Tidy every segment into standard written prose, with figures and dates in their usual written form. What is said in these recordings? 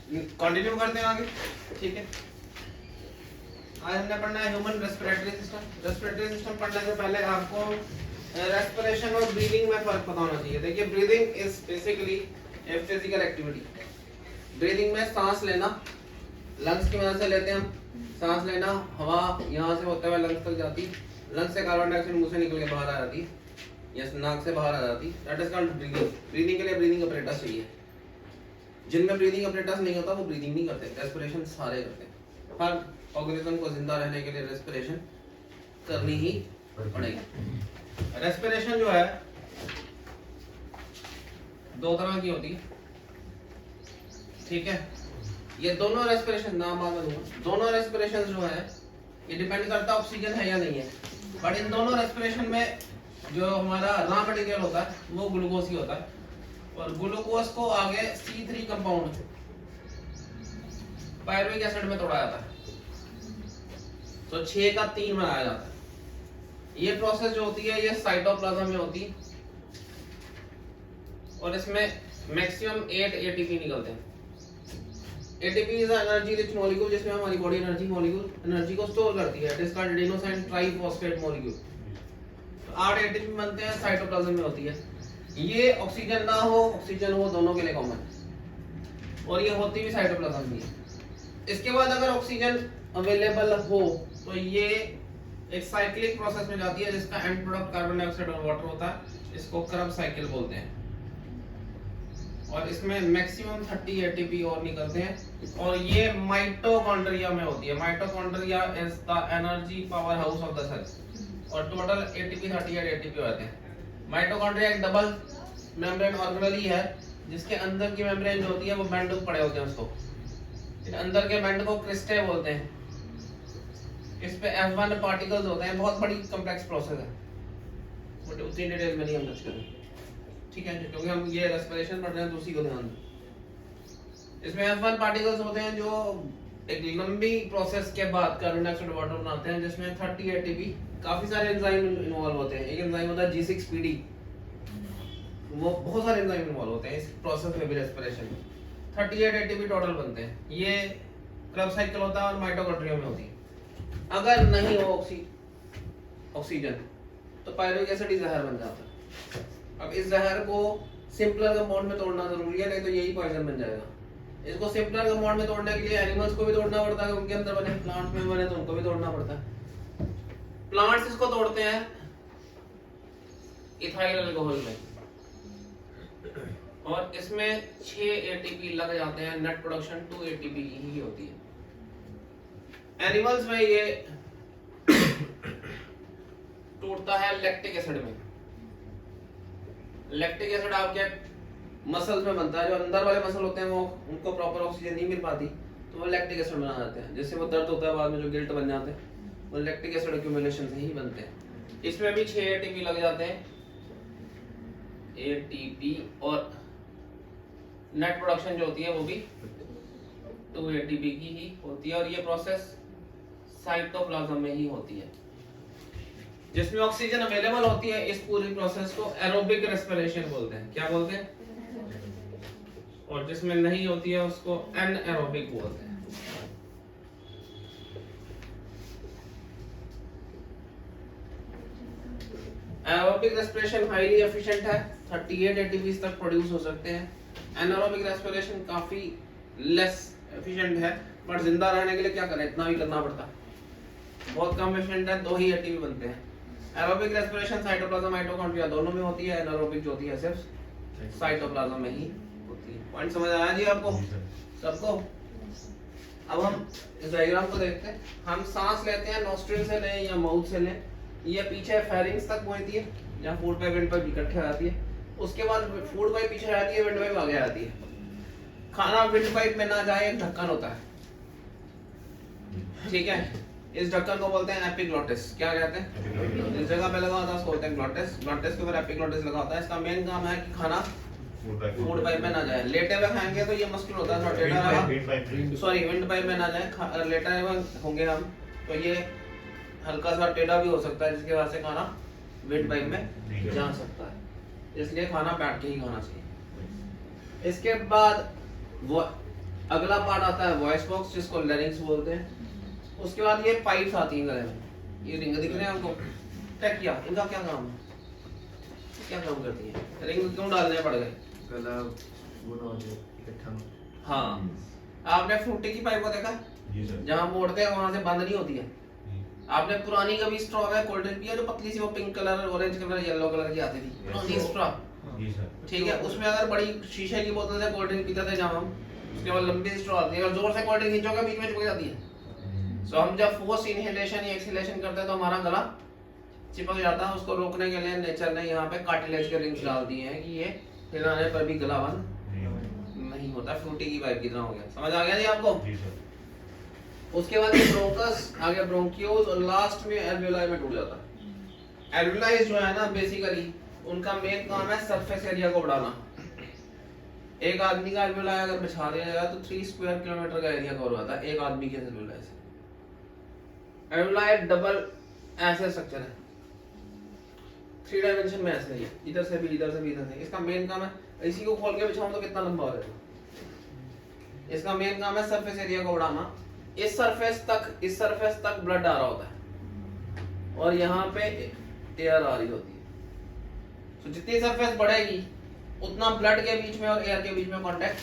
Continue करते हैं आगे, ठीक है। आज हमने पढ़ना है human respiratory system. Respiratory system पढ़ने से पहले आपको रेस्पिरेशन और ब्रीदिंग में फर्क पता होना चाहिए। देखिए breathing is basically a physical activity. Breathing में सांस लेना, लंग्स की मदद से लेते हैं हम सांस लेना, हवा यहाँ से होते हुए लंग्स तक जाती, लंग्स से कार्बन डाइऑक्साइड मुंह से निकल के बाहर आ जाती है या नाक से बाहर आ जाती, that is called breathing. Breathing के लिए ब्रीदिंग अपरेटस चाहिए। जिनमें ब्रीदिंग अपरेटस नहीं होता वो ब्रीदिंग नहीं करते, रेस्पिरेशन सारे करते हैं। हर ऑर्गेनिज्म को जिंदा रहने के लिए रेस्पिरेशन करनी ही पड़ेगी। रेस्पिरेशन जो है दो तरह की होती है, ठीक है। ये दोनों रेस्पिरेशन नाम बाद में दूंगा। दोनों रेस्पिरेशन जो है ये डिपेंड करता है ऑक्सीजन है या नहीं है, बट इन दोनों रेस्पिरेशन में जो हमारा रॉ मटेरियल होता है वो ग्लूकोज ही होता है, और ग्लूकोज को आगे C3 कंपाउंड पायरुविक एसिड में तोड़ा जाता है, तो 6 का 3 बनाया जाता है। ये प्रोसेस जो होती है ये साइटोप्लाज्म में होती है, और इसमें मैक्सिमम 8 एटीपी निकलते हैं। ATP is energy rich molecule, जिसमें हमारी बॉडी एनर्जी को स्टोर करती है। It is called adenosine triphosphate molecule. तो 8 एटीपी बनते हैं, साइटोप्लाज्म में होती है। ये ऑक्सीजन ना हो ऑक्सीजन हो दोनों के लिए कॉमन है, और ये होती भी साइटोप्लाज्म में है। इसके बाद अगर ऑक्सीजन अवेलेबल हो तो ये एक साइक्लिक प्रोसेस में जाती है, जिसका एंड प्रोडक्ट कार्बन डाइऑक्साइड और वाटर होता है। इसको क्रब साइकिल बोलते हैं, और इसमें मैक्सिमम 30 एटीपी और निकलते हैं, और ये माइटोकॉन्ड्रिया में होती है। Mitochondria is the energy power house of the cell, और टोटल एटीपी 38 एटीपी होते हैं। माइटोकॉन्ड्रिया एक डबल मेम्ब्रेन ऑर्गेनेल ही है, जिसके अंदर की मेम्ब्रेन जो होती है वो बैंड पड़े होते हैं उसको, इन अंदर के बैंड को क्रिस्टे बोलते हैं। इस पे F1 पार्टिकल्स होते हैं। बहुत बड़ी कॉम्प्लेक्स प्रोसेस है, बट उतनी डिटेल में नहीं हम टच करेंगे, ठीक है, क्योंकि हम ये रेस्पिरेशन पढ़ रहे हैं तो उसी को ध्यान दें। इसमें F1 पार्टिकल्स होते हैं जो एक लंबी प्रोसेस के बाद कार्बन डाइऑक्साइड वाटर बनाते हैं, जिसमें 30 एटीपी। काफी सारे एंजाइम इन्वॉल्व होते हैं। एक एंजाइम होता है G6PD, वो बहुत सारे एंजाइम इन्वॉल्व होते हैं इस प्रोसेस में भी, रेस्पिरेशन में। 38 एटीपी टोटल बनते हैं। ये क्रब साइकिल होता है और माइटोकॉन्ड्रिया में होती है। अगर नहीं हो ऑक्सीजन तो पायरुविक एसिड ही जहर बन जाता है। अब इस जहर को सिंपलर कंपाउंड में तोड़ना जरूरी है, नहीं तो यही पॉइजन बन जाएगा। इसको सिंपलर कंपाउंड में तोड़ने के लिए एनिमल्स को भी तोड़ना पड़ता है, उनके अंदर बने, प्लांट्स में बने तो उनको भी तोड़ना पड़ता है। प्लांट्स इसको तोड़ते हैं इथाइल अल्कोहल में, और इसमें 6 एटीपी लग जाते हैं। नेट प्रोडक्शन 2 एटीपी ही होती है। एनिमल्स में ये टूटता है लैक्टिक एसिड में। लैक्टिक एसिड आपके मसल्स में बनता है। जो अंदर वाले मसल होते हैं वो उनको प्रॉपर ऑक्सीजन नहीं मिल पाती, तो वो लैक्टिक एसिड बना जाते हैं। जिससे वो दर्द होता है बाद में, जो गिल्ट बन जाते हैं, वो लैक्टिक एसिड एक्यूमुलेशन से ही बनते हैं। इसमें भी 6 एटीपी लग जाते हैं, एटीपी, और नेट प्रोडक्शन जो होती है वो भी 2 एटीपी की ही होती है। और ये प्रोसेस साइटोप्लाज्म में ही होती है। जिसमें ऑक्सीजन अवेलेबल होती है, इस पूरी प्रोसेस को एरोबिक रेस्पिरेशन बोलते हैं। क्या बोलते हैं? और जिसमें नहीं होती है उसको एनएरोबिक बोलते हैं। एरोबिक रेस्पिरेशन हाईली एफिशिएंट है, 38 एटीपी तक प्रोड्यूस हो सकते हैं। एनारोबिक रेस्पिरेशन काफी लेस एफिशिएंट है, बट जिंदा रहने के लिए क्या करें, इतना भी करना पड़ता है। बहुत कम एफिशिएंट है, 2 ही एटीपी बनते हैं। एरोबिक रेस्पिरेशन साइटोप्लाज्म माइटोकॉन्ड्रिया दोनों में होती है, एनारोबिक जो होती है सिर्फ साइटोप्लाज्म में ही होती है। पॉइंट समझ आया जी आपको सबको? अब हम इस डायग्राम को देखते हैं। हम सांस लेते हैं, नोस्ट्रिल से लें या माउथ से लें, ये पीछे फेरिंग्स तक पहुंचती है, जहाँ फूड पाइप विंड पाइप इकट्ठे हो जाती है। उसके बाद फूड पाइप पीछे जाती है, विंड पाइप आगे आती है। खाना विंड पाइप में ना जाए, एक ढक्कन होता है, ठीक है। इस ढक्कन को बोलते हैं एपिग्लॉटिस। क्या कहते हैं? इस जगह पे लगा होता है उसको बोलते हैं ग्लॉटिस। ग्लॉटिस के ऊपर एपिग्लॉटिस लगा होता है। इसका मेन काम है कि खाना फूड पाइप में ना जाए। लेटे हुए खाएंगे तो ये मुश्किल होता है, थोड़ा टेढ़ा रहा, सॉरी विंड पाइप में ना जाए। लेटे हुए होंगे हम तो ये हल्का सा टेढ़ा भी हो सकता है, जिसकी वजह से खाना विंड पाइप में जा सकता है। इसलिए खाना बैठ के ही खाना चाहिए। इसके बाद वो अगला पार्ट आता है वॉइस बॉक्स जिसको लैरिंक्स बोलते हैं। उसके बाद ये पाइप्स आती हैं गले में, ये रिंग दिख रहे हैं आपको, टैक किया, इनका क्या काम है, क्या काम करती है, रिंग क्यों डालने पड़ गए? गला वो ना हो जाए इकट्ठा। हाँ, आपने फ्रूटी की पाइप को देखा, जहाँ मोड़ते हैं वहां से बंद नहीं होती है। आपने पुरानी कभी स्ट्रॉ है कोल्ड ड्रिंक पिया जो पतली सी, वो pink colour, orange colour, yellow colour की आती थी, पुरानी स्ट्रॉ, ठीक है, उसमें अगर बड़ी शीशे की बोतल से कोल्ड ड्रिंक पीते थे जब हम, उसके बाद लंबी स्ट्रॉ आती है, अगर जोर से कोल्ड ड्रिंक खींचोगे बीच में चिपक जाती है। सो हम जब फोर्स इनहेलेशन या एक्सहेलेशन करते हैं तो हमारा गला चिपक जाता है। उसको रोकने के लिए नेचर ने यहाँ पे कार्टिलेज के रिंग्स डाल दिए हैं कि ये हिलाने पर भी गला बंद नहीं होता, फ्रूटी की पाइप की तरह हो गया। समझ आ गया जी आपको? उसके बाद ये ब्रोंकस, आगे ब्रोंकियोल्स और लास्ट में एल्वियोलाई में टूट जाता है। एल्वियोलाई जो है ना बेसिकली उनका मेन काम है सरफेस एरिया को बढ़ाना। एक आदमी का एल्वियोलाई अगर बिछा दिया जाए तो 3 स्क्वायर किलोमीटर का एरिया कवर होता है एक आदमी के एल्वियोलाई से। एल्वियोलाई डबल ऐसे स्ट्रक्चर है, 3 डायमेंशन में ऐसे है, इधर से भी इधर से भी इधर से। इसका मेन काम है, इसी को खोल के बिछाऊं तो कितना लंबा हो जाएगा। इसका मेन काम है सरफेस एरिया को बढ़ाना। इस सरफेस तक ब्लड आ रहा होता है और यहाँ पे एयर आ रही होती है। तो जितनी सरफेस बढ़ेगी उतना ब्लड के बीच में और एयर के बीच में कांटेक्ट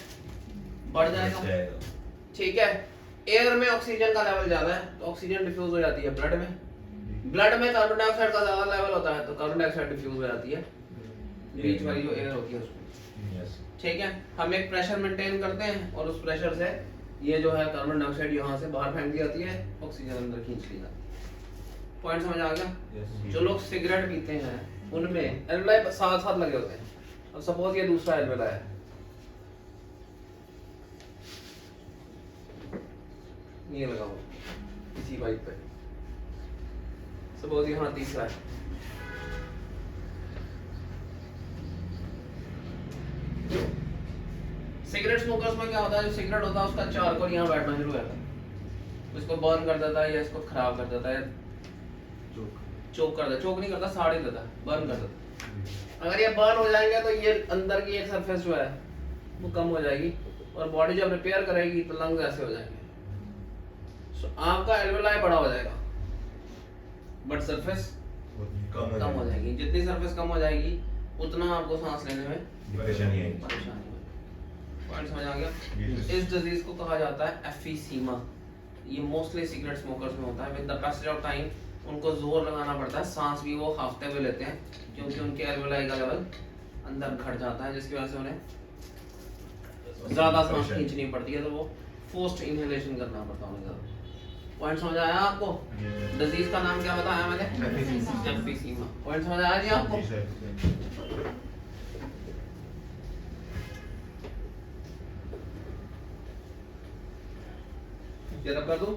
बढ़ जाएगा, ठीक है। एयर में ऑक्सीजन का लेवल ज्यादा है तो ऑक्सीजन डिफ्यूज हो जाती है ब्लड में, ब्लड में कार्बन डाइऑक्साइड का ज्यादा लेवल होता है तो कार्बन डाइऑक्साइड डिफ्यूज हो जाती है बीच वाली जो एयर होती है उसमें, ठीक है। हम एक प्रेशर मेंटेन करते हैं और उस प्रेशर से ये जो है कार्बन डाइऑक्साइड यहाँ से बाहर फेंक दी जाती है, ऑक्सीजन अंदर खींच ली जाती है। पॉइंट समझ आ गया? जो लोग सिगरेट पीते हैं उनमें एल्वियोलाई साथ साथ लगे होते हैं। अब सपोज ये दूसरा एल्वियोलाई है, ये लगा हुआ इसी पाइप पे, सपोज यहाँ तीसरा है, सिगरेट स्मोकर्स में क्या होता है, जो सिगरेट होता है उसका चारकोल यहाँ बैठना शुरू हो जाता है, इसको बर्न कर देता है या इसको खराब कर देता है, चोक कर देता है, चोक नहीं करता, साड़ ही देता है, बर्न कर देता है। अगर ये बर्न हो जाएंगे तो ये अंदर की एक सरफेस जो है वो कम हो जाएगी और बॉडी जब रिपेयर करेगी तो लंग्स ऐसे हो जाएंगे। सो आपका एल्वियोलाई बड़ा हो जाएगा बट सरफेस कम हो जाएगी। जितनी सरफेस कम हो जाएगी उतना आपको सांस लेने में परेशानी होगी। पॉइंट समझ आ गया? इस डिजीज को कहा जाता है एफीसीमा। ये मोस्टली सिगरेट स्मोकर्स में होता है। With the passage of time उनको जोर लगाना पड़ता है, सांस भी वो हाफते हुए लेते हैं क्योंकि उनके एल्वियोलाई का लेवल अंदर घट जाता है जिसकी वजह से उन्हें ज्यादा सांस खींचनी पड़ती है, तो वो फोर्स्ड इनहेलेशन करना पड़ता है उन्हें। पॉइंट समझ आया आपको? डिजीज का नाम क्या बताया मैंने? एफीसीमा। पॉइंट समझ आया जी आपको? ये रब कर दूं?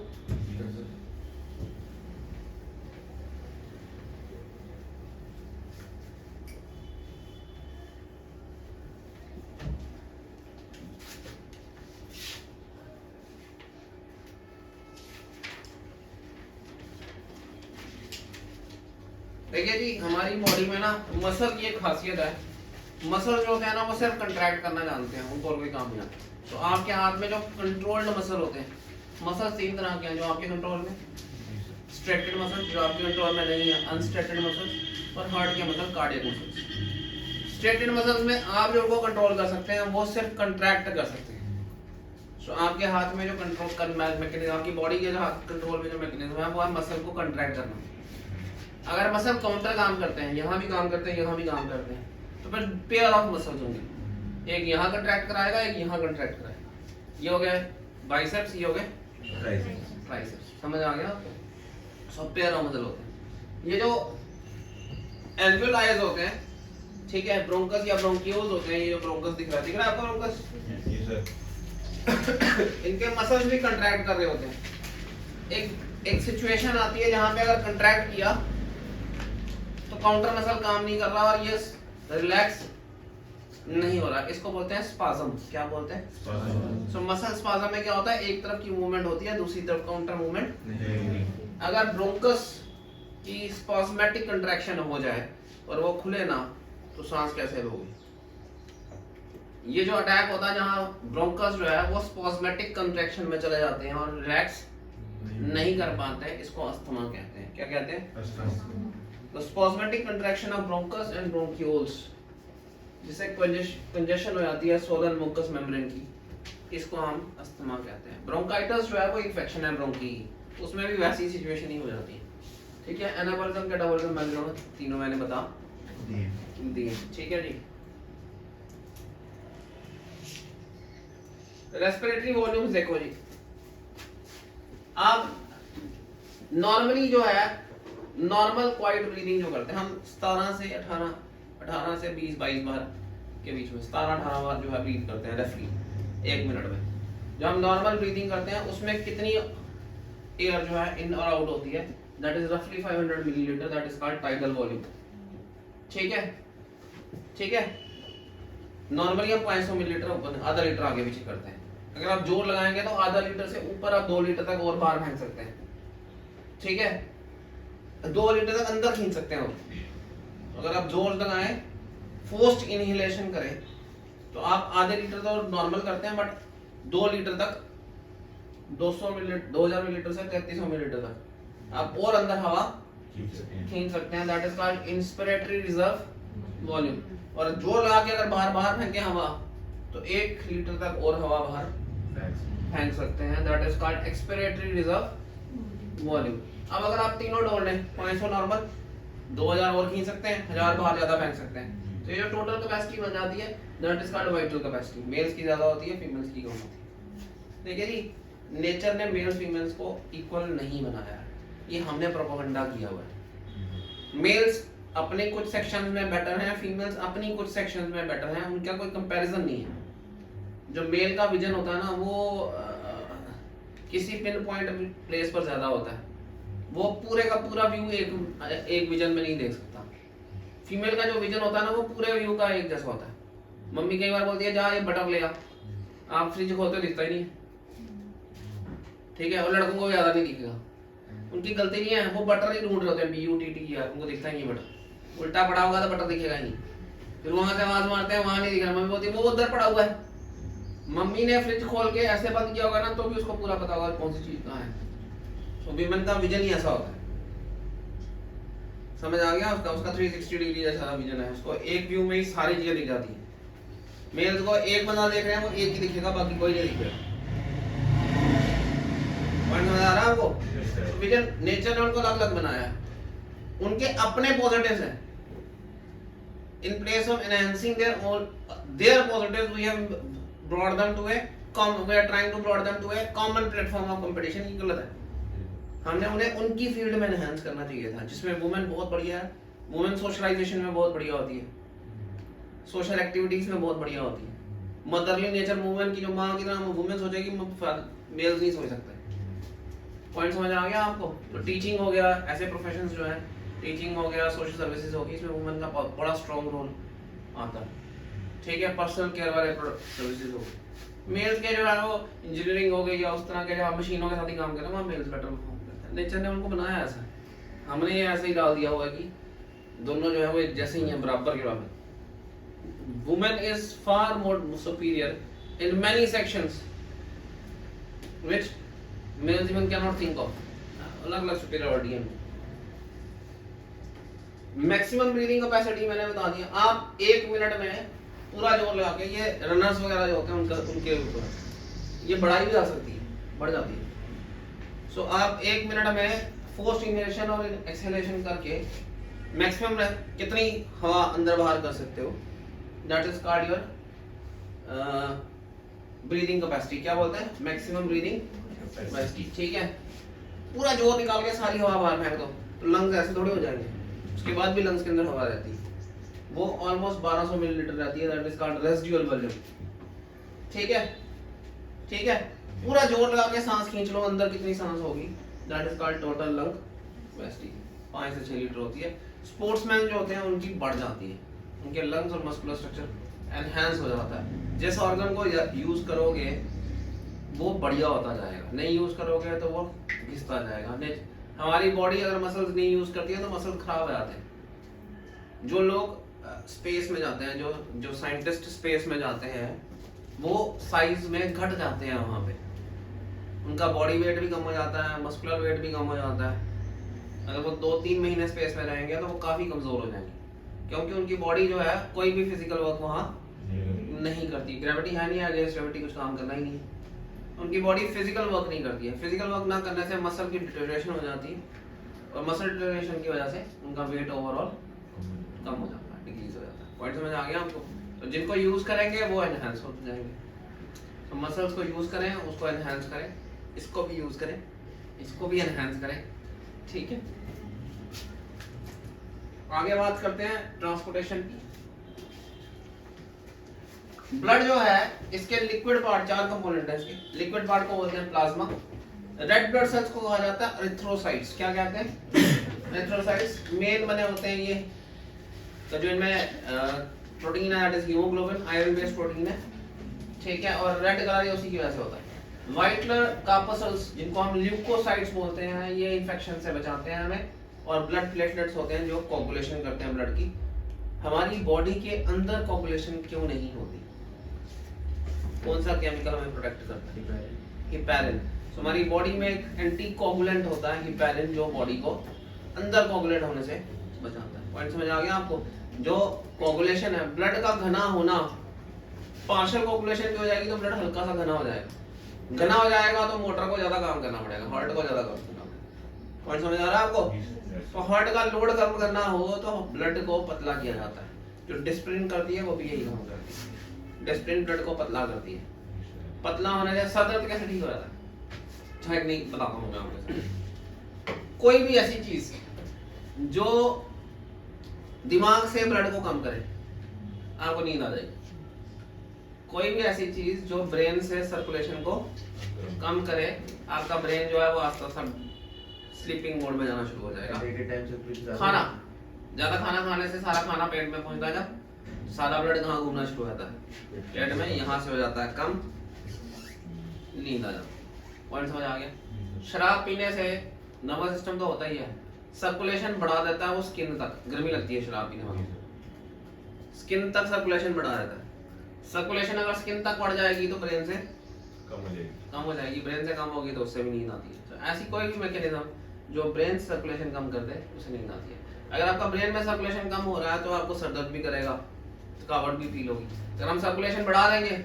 देखिए जी, हमारी बॉडी में ना मसल की एक खासियत है, मसल जो है ना वो सिर्फ कंट्रैक्ट करना जानते हैं, उनको और कोई काम नहीं आता। तो आपके हाथ में जो कंट्रोल्ड मसल होते हैं, मसल 3 तरह के हैं जो आपके कंट्रोल में, स्ट्रेटेड मसल जो आपके कंट्रोल में नहीं है, अनस्ट्रेटेड मसल और हार्ट के muscle, cardiac muscle. Striated muscles में आप जो उनको कंट्रोल कर सकते हैं वो सिर्फ कंट्रैक्ट कर सकते हैं। सो आपके हाथ में जो कंट्रोल कर मैकेनिज्म, आपकी बॉडी के जो हाथ कंट्रोल में जो मैकेनिज्म है वो है मसल को कंट्रैक्ट करना। अगर मसल काउंटर काम करते हैं, यहाँ भी काम करते हैं, यहाँ भी काम करते हैं, तो फिर पेयर ऑफ मसल्स होंगे, एक यहाँ कंट्रैक्ट कराएगा, एक यहाँ कंट्रैक्ट कराएगा। ये हो गया बाइसेप्स, ये हो गए ट्राइसेप्स। समझ आ गया आपको? सब पेयर ऑफ मसल होते हैं। ये जो एल्वियोलाइज होते हैं, ठीक है, ब्रोंकस या ब्रोंकियोल्स होते हैं, ये जो ब्रोंकस दिख रहा है आपको ब्रोंकस, इनके मसल्स भी कंट्रैक्ट कर रहे होते हैं। एक सिचुएशन आती है जहां पे अगर कंट्रैक्ट किया तो काउंटर मसल काम नहीं कर रहा और ये रिलैक्स नहीं हो रहा, इसको बोलते हैं स्पाज्म। क्या बोलते हैं? सो मसल स्पाज्म में क्या होता है, एक तरफ की मूवमेंट होती है, दूसरी तरफ काउंटर मूवमेंट। अगर ब्रोंकस की स्पाज्मेटिक कंट्रैक्शन हो जाए और वो खुले ना तो सांस कैसे लोगे? ये जो अटैक होता है जहाँ ब्रोंकस जो है वो स्पॉस्मेटिक कंट्रैक्शन में चले जाते हैं और रिलैक्स नहीं कर पाते हैं, इसको अस्थमा कहते हैं। क्या कहते हैं? तो spasmodic contraction of bronchus and bronchioles, जिससे कंजेशन हो जाती है सोलर म्यूकस मेम्ब्रेन की, इसको हम अस्थमा कहते हैं। ब्रोंकाइटिस जो है वो इन्फेक्शन है ब्रोंकी की, उसमें भी वैसी सिचुएशन ही हो जाती है। ठीक है, एनाबॉलिज्म कैटाबॉलिज्म मैग्लोन तीनों मैंने बता दिए। ठीक है जी। रेस्पिरेटरी वॉल्यूम्स देखो जी, आप नॉर्मली जो है नॉर्मल क्वाइट ब्रीदिंग जो करते हैं हम 17 से 18 से 20-22 बार के बीच में 17-18 बार जो है ब्रीथ करते हैं रफली 1 मिनट में। जो हम नॉर्मल ब्रीदिंग करते हैं उसमें कितनी एयर जो है इन और आउट होती है, दैट इज रफली 500 millilitre, that is called tidal volume. ठीक है, ठीक है। नॉर्मली हम 500 मिलीलीटर ऊपर आधा लीटर आगे पीछे करते हैं। अगर आप जोर लगाएंगे तो आधा लीटर से ऊपर आप 2 लीटर तक और बाहर फेंक सकते हैं। ठीक है, 2 लीटर तक अंदर खींच सकते हैं आप। अगर आप जोर लगाएं, फोर्स्ड इनहेलेशन करें तो आप आधे लीटर तो नॉर्मल करते हैं, बट 2 लीटर तक 200 मिलीलीटर 2000 मिलीलीटर से 3300 मिलीलीटर तक आप और अंदर हवा खींच सकते हैं। That is called inspiratory reserve volume. और जोर लगा के अगर बाहर फेंके हवा तो 1 लीटर तक और हवा बाहर फेंक सकते हैं, that is called expiratory reserve volume. अब अगर आप तीनों डोल लें, 500 नॉर्मल, 2000 और खींच सकते हैं, 1000 बाहर ज्यादा फेंक सकते हैं, तो ये जो टोटल कैपेसिटी बन जाती है that is called vital capacity. Males की ज्यादा होती है, फीमेल्स की कम होती है। देखिए जी, नेचर ने मेल्स फीमेल्स को इक्वल नहीं बनाया, ये हमने प्रोपेगेंडा किया हुआ है। मेल्स अपने कुछ सेक्शंस में बेटर हैं, फीमेल्स अपनी कुछ सेक्शंस में बेटर हैं, उनका कोई कंपैरिजन नहीं है। जो मेल का विजन होता है ना वो किसी पिन पॉइंट प्लेस पर ज्यादा होता है, वो पूरे का पूरा व्यू एक विजन में नहीं देख सकता। फीमेल का जो विजन होता है ना वो पूरे व्यू का एक जैसा होता है। मम्मी कई बार बोलती है जा ये बटन ले आ, आप फ्रिज खोलते दिखता ही नहीं, ठीक है। और लड़कों को ज्यादा नहीं दिखेगा, उनकी गलती नहीं है, वो बटर ही ढूंढ रहे होते हैं BUTT यार, उनको दिखता ही नहीं बटर। उल्टा पड़ा होगा तो बटर दिखेगा ही नहीं, फिर वहां से आवाज मारते हैं वहां नहीं दिख रहा, मम्मी बोलती है वो उधर पड़ा हुआ है। मम्मी ने फ्रिज खोल के ऐसे बंद किया होगा ना तो भी उसको पूरा पता होगा कौन सी चीज कहाँ है। तो विमेन का विजन ही ऐसा होता है, समझ आ गया? उसका 360 डिग्री जैसा विजन है, उसको एक व्यू में ही सारी चीजें दिख जाती है। मेल्स को एक बंदा देख रहे हैं वो एक ही दिखेगा, बाकी कोई नहीं दिखेगा। पॉइंट समझ आ रहा है आपको? विजन नेचर ने उनको अलग अलग बनाया है, उनके अपने पॉजिटिव्स हैं। In place of enhancing their positives, we have brought them to we are trying to brought them to a common platform of competition। ये गलत है, हमने उन्हें उनकी फील्ड में एनहांस करना चाहिए था, जिसमें वुमेन बहुत बढ़िया है। वुमेन सोशलाइजेशन में बहुत बढ़िया होती है, सोशल एक्टिविटीज में बहुत बढ़िया होती है। मदरली नेचर वुमेन की जो माँ की तरह वुमेन सोचेगी, मेल्स नहीं सोच सकते। पॉइंट समझ आ गया आपको? तो टीचिंग हो गया, ऐसे प्रोफेशंस जो है, टीचिंग हो गया, सोशल सर्विसेज होगी, इसमें वुमेन का बड़ा स्ट्रॉन्ग रोल आता है। ठीक है, पर्सनल केयर वाले सर्विसेज हो गए। मेल्स के जो है वो इंजीनियरिंग हो गई या उस तरह के जो मशीनों के साथ ही काम कर रहे हैं, वहाँ मेल्स बेटर परफॉर्म करते हैं। नेचर ने उनको बनाया ऐसा, हमने ये ऐसे ही डाल दिया हुआ है कि दोनों जो है वो जैसे ही हैं, बराबर के बराबर। Women is far more superior in many sections which males even can not think of. अलग अलग सुपीरियरिटी है। मैक्सिमम ब्रीदिंग कैपेसिटी मैंने बता दिया। आप 1 मिनट में पूरा जोर लगा के, ये रनर्स वगैरह जो होते हैं उनके ऊपर ये बढ़ाई भी जा सकती है, बढ़ जाती है। सो आप 1 मिनट में फोर्स्ड इनहेलेशन और एक्सहेलेशन करके मैक्सिमम कितनी हवा अंदर बाहर कर सकते हो, that is called your breathing capacity. क्या बोलते हैं? Maximum breathing capacity. ठीक है, पूरा जोर निकाल के सारी हवा बाहर फेंक दो तो लंग्स ऐसे थोड़े हो जाएंगे, उसके बाद भी लंग्स के अंदर हवा रहती है, वो ऑलमोस्ट 1200 मिलीलीटर रहती है, that is called residual volume. ठीक है, ठीक है। पूरा जोर लगा के सांस खींच लो, अंदर कितनी सांस होगी, that is called total lung capacity. 5 से 6 लीटर होती है। स्पोर्ट्समैन जो होते हैं उनकी बढ़ जाती है, उनके लंग्स और मस्कुलर स्ट्रक्चर एनहांस हो जाता है। जिस ऑर्गन को यूज करोगे वो बढ़िया होता जाएगा, नहीं यूज करोगे तो वो घिसता जाएगा। हमारी बॉडी अगर मसल्स नहीं यूज करती है तो मसल खराब हो जाते हैं। जो लोग स्पेस में जाते हैं, जो साइंटिस्ट स्पेस में जाते हैं वो साइज में घट जाते हैं वहाँ पे, उनका बॉडी वेट भी कम हो जाता है, मस्कुलर वेट भी कम हो जाता है। अगर वो 2-3 महीने स्पेस में रहेंगे तो वो काफ़ी कमज़ोर हो जाएंगे, क्योंकि उनकी बॉडी जो है कोई भी फिजिकल वर्क वहाँ नहीं करती। ग्रेविटी है नहीं, अगेंस्ट ग्रेविटी कुछ काम करना ही नहीं है, उनकी बॉडी फिजिकल वर्क नहीं करती है। फिजिकल वर्क ना करने से मसल की डिटोरेशन हो जाती है, और मसल डिटोरेशन की वजह से उनका वेट ओवरऑल कम हो जाता है, डिक्रीज हो जाता है। पॉइंट समझ आ गया आपको? तो जिनको यूज़ करेंगे वो एनहांस होते जाएंगे। तो मसल्स को यूज़ करें, उसको एनहांस करें, इसको भी यूज़ करें, इसको भी एनहांस करें, ठीक है। आगे बात करते हैं ट्रांसपोर्टेशन की। ब्लड जो है इसके लिक्विड पार्ट, 4 कंपोनेंट है इसके। लिक्विड पार्ट को बोलते हैं प्लाज्मा। रेड ब्लड सेल्स को कहा जाता है एरिथ्रोसाइट्स। क्या कहते हैं? एरिथ्रोसाइट्स। मेन बने होते हैं ये, तो जो इनमें प्रोटीन है that is haemoglobin, iron based protein है, ठीक है। और रेड कलर ये उसी की वजह से होता है। व्हाइट कलर कार्पसल्स, जिनको हम ल्यूकोसाइट्स बोलते हैं, ये इन्फेक्शन से बचाते हैं हमें। और ब्लड प्लेटलेट्स होते हैं जो कोगुलेशन करते हैं ब्लड की। हमारी बॉडी के अंदर कोगुलेशन क्यों नहीं होती? कौन सा केमिकल हमें प्रोटेक्ट करता है? हिपैरिन। तो हमारी बॉडी में एक एंटी कोगुलेंट होता है हिपैरिन, जो बॉडी को अंदर कोगुलेट होने से बचाता है। पॉइंट समझ आ गया आपको? जो कोगुलेशन है, ब्लड का घना होना, पार्शियल कोगुलेशन की हो जाएगी तो ब्लड हल्का सा घना हो जाएगा। घना हो जाएगा तो मोटर को ज्यादा काम करना पड़ेगा, हार्ट को ज्यादा काम करना पड़ेगा। पॉइंट समझ आ रहा है आपको? तो हार्ट का लोड कम करना हो तो ब्लड को पतला किया जाता है। जो डिस्प्रिन करती है वो भी यही काम करती है। डिस्प्रिन ब्लड को पतला करती है। पतला होने से सर दर्द कैसे ठीक हो जाता है? नहीं बताता हूँ मैं आपको। कोई भी ऐसी चीज जो दिमाग से ब्लड को कम करे, आपको नींद आ जाएगी। कोई भी ऐसी चीज जो ब्रेन से सर्कुलेशन को कम करे, आपका ब्रेन जो है वो आस्ते आस्ते स्लीपिंग मोड में जाना शुरू हो जाएगा। खाना ज्यादा खाना खाने से सारा खाना पेट में पहुंचता है, सारा ब्लड कहाँ घूमना शुरू हो जाता है? पेट में। यहाँ से हो जाता है कम, नींद आ जाता है। पॉइंट समझ आ गया? शराब पीने से नर्वस सिस्टम तो होता ही है, सर्कुलेशन बढ़ा देता है वो स्किन तक। गर्मी लगती है शराब पीने वालों को, स्किन तक सर्कुलेशन बढ़ा देता है। सर्कुलेशन अगर स्किन तक बढ़ जाएगी तो ब्रेन से कम हो जाएगी। ब्रेन से कम होगी तो उससे भी नींद आती है। तो ऐसी कोई भी मैकेनिज्म जो ब्रेन सर्कुलेशन कम कर दे, उसे नींद आती है। अगर आपका ब्रेन में सर्कुलेशन कम हो रहा है तो आपको सर दर्द भी करेगा, थकावट भी फील होगी। अगर हम सर्कुलेशन बढ़ा देंगे,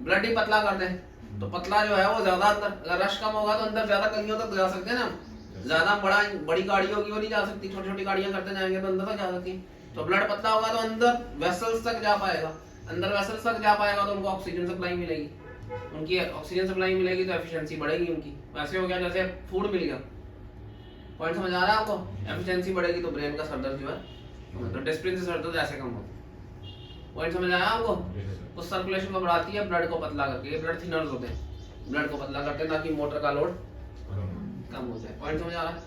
ब्लड ही पतला कर दें, तो पतला जो है वो ज्यादा अंदर, अगर रश कम होगा तो अंदर ज्यादा गलियों तक जा सकते हैं ना। ज्यादा बड़ी गाड़ी होगी वो नहीं जा सकती, छोटी छोटी गाड़ियां करते जाएंगे तो अंदर तक जा सकती। तो ब्लड पतला होगा तो अंदर वेसल्स तक जा पाएगा, अंदर वेसल्स तक जा पाएगा तो उनको ऑक्सीजन सप्लाई मिलेगी। उनकी ऑक्सीजन सप्लाई मिलेगी तो एफिशिएंसी बढ़ेगी उनकी। वैसे हो गया जैसे फूड मिल गया। पॉइंट समझ आ रहा है आपको? एफिशिएंसी बढ़ेगी तो ब्रेन का सर दर्द जो है, तो डिस्प्रिन से सर दर्द ऐसे कम होता है। पॉइंट समझ आया आपको? तो सर्कुलेशन को बढ़ाती है, ब्लड को पतला करके। ये ब्लड थिनर्स होते हैं, ब्लड को पतला करते हैं ताकि मोटर का लोड कम हो जाए। पॉइंट समझ आ रहा है?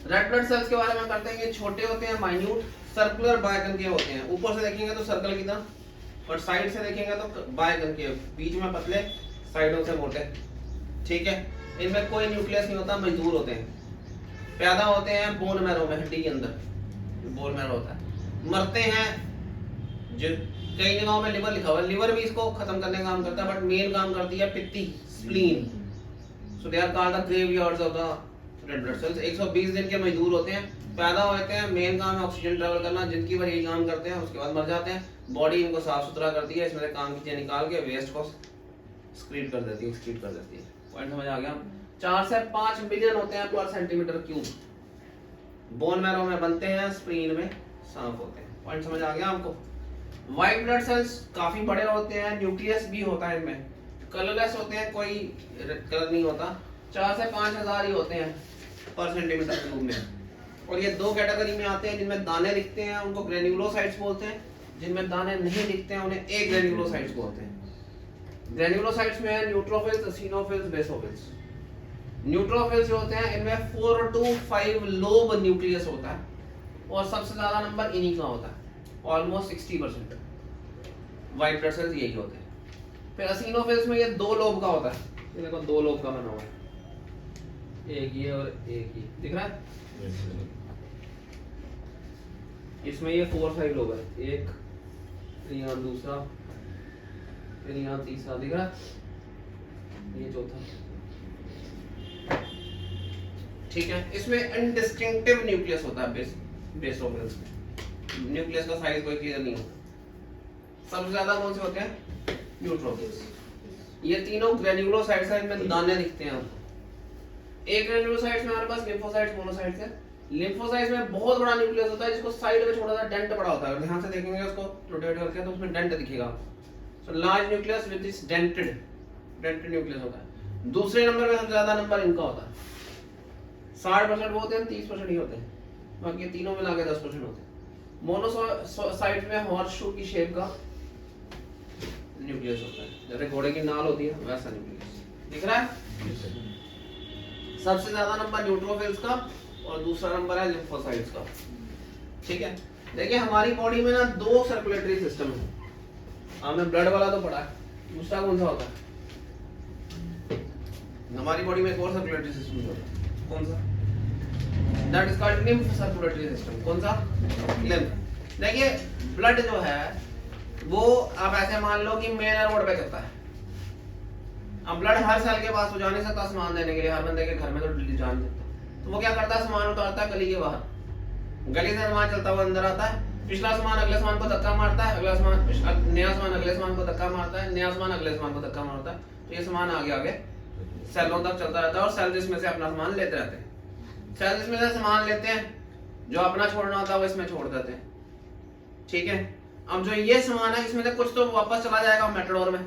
रेड ब्लड सेल्स के बारे में करते हैं। ये छोटे होते हैं, माइन्यूट, सर्कुलर बायकनकेव होते हैं। ऊपर से देखेंगे तो सर्कल की तरह, और साइड से देखेंगे तो बायकनकेव, बीच में पतले, साइडों से मोटे, ठीक है। इनमें कोई न्यूक्लियस नहीं होता, मजदूर होते हैं। पैदा होते हैं बोन मैरो में, हड्डी के अंदर बोन मैरो होता है। मरते हैं, जो कई जगहों में लिवर लिखा हुआ है, लिवर भी इसको खत्म करने का काम करता है, बट मेन काम करती है पित्ती, spleen. So they are called the graveyards of the red blood cells. 120 दिन के मजदूर होते हैं, पैदा होते हैं, मेन काम है ऑक्सीजन ट्रेवल करना, जिंदगी भर यही काम करते हैं, उसके बाद मर जाते हैं। बॉडी इनको साफ सुथरा करती है, इसमें से काम की चीजें निकाल के वेस्ट को एक्सक्रीट कर देती है, एक्सक्रीट कर देती है। पॉइंट समझ आ गया? 4 से 5 मिलियन होते हैं पर सेंटीमीटर क्यूब। बोन मैरो में बनते हैं, स्प्लीन में साफ होते हैं। पॉइंट समझ आ गया आपको? व्हाइट ब्लड सेल्स काफी बड़े होते हैं, न्यूक्लियस भी होता है इनमें, कलरलेस होते हैं, कोई कलर नहीं होता। 4 से 5,000 ही होते हैं पर सेंटीमीटर क्यूब में। और ये 2 कैटेगरी में आते हैं, जिनमें दाने दिखते हैं उनको ग्रेन्युलोसाइट्स बोलते हैं, जिनमें दाने नहीं दिखते हैं उन्हें एग्रेन्युलोसाइट्स बोलते हैं। ग्रेन्युलोसाइट्स में है न्यूट्रोफिल्स, एसिनोफिल्स, बेसोफिल्स। न्यूट्रोफिल्स जो होते हैं इनमें 4 to 5 लोब न्यूक्लियस होता है, और सबसे ज्यादा नंबर इन्हीं का होता है, ऑलमोस्ट 60%। व्हाइट ब्लड सेल्स यही होते हैं। फिर एसिनोफिल्स में ये 2 लोब का होता है, ये देखो 2 लोब का बना हुआ है, एक ये और एक ये, दिख रहा है? इसमें ये 4-5 लोग हैं, एक फिर यहाँ दूसरा फिर यहाँ तीसरा, दिख रहा ये चौथा। ठीक है, इसमें अनडिस्टिंक्टिव न्यूक्लियस होता है बेस ऑर्गेन्स में, न्यूक्लियस का साइज कोई क्लियर नहीं होता। सबसे ज्यादा कौन से होते हैं? न्यूट्रोफिल्स। ये तीनों ग्रेन्युलोसाइट्स हैं, इनमें दाने दिखते हैं आपको। एक ग्रेन्युलोसाइट्स में हमारे पास लिम्फोसाइट्स, मोनोसाइट्स है। लिम्फोसाइट्स में बहुत बड़ा न्यूक्लियस होता है जिसको साइड में छोटा सा डेंट पड़ा होता है, अगर ध्यान से देखेंगे उसको रोटेट करके तो उसमें डेंट दिखेगा। So large nucleus with this dented nucleus होता है। दूसरे नंबर पे सबसे ज्यादा नंबर इनका होता है, 60% वो होते हैं, 30% ही होते हैं, बाकी तीनों मिला के 10% होते हैं। मोनोसाइट में हॉर्सशू की शेप का न्यूक्लियस होता है, जैसे घोड़े की नाल होती है वैसा न्यूक्लियस, दिख रहा है? सबसे ज्यादा नंबर न्यूट्रोफिल्स का और दूसरा नंबर है लिम्फोसाइट्स का। ठीक है, देखिए हमारी बॉडी में ना 2 सर्कुलेटरी सिस्टम है। हमने ब्लड वाला तो पढ़ा है, दूसरा कौन सा होता है? हमारी बॉडी में एक और सर्कुलेटरी सिस्टम होता है, कौन सा? That is called lymph circulatory system. कौन सा? लिम्फ। देखिए ब्लड जो है वो आप ऐसे मान लो कि मेन रोड पे चलता है। अब ब्लड हर सेल के पास तो जा नहीं सकता सामान देने के लिए, हर बंदे के घर में तो जान देता, तो वो क्या करता है, सामान उतारता है गली के बाहर, गली से सामान चलता हुआ अंदर आता है, पिछला सामान अगले सामान को धक्का मारता है, अगला सामान नया सामान अगले सामान को धक्का मारता है, नया सामान अगले सामान को धक्का मारता है, तो ये सामान आगे आगे सेलों तक चलता रहता है और सेल इसमें से अपना सामान लेते रहते हैं। सेल इसमें से सामान लेते हैं, जो अपना छोड़ना होता है वो इसमें छोड़ देते हैं। ठीक है, अब जो ये सामान है इसमें से कुछ तो वापस चला जाएगा मेट्रोडोर में,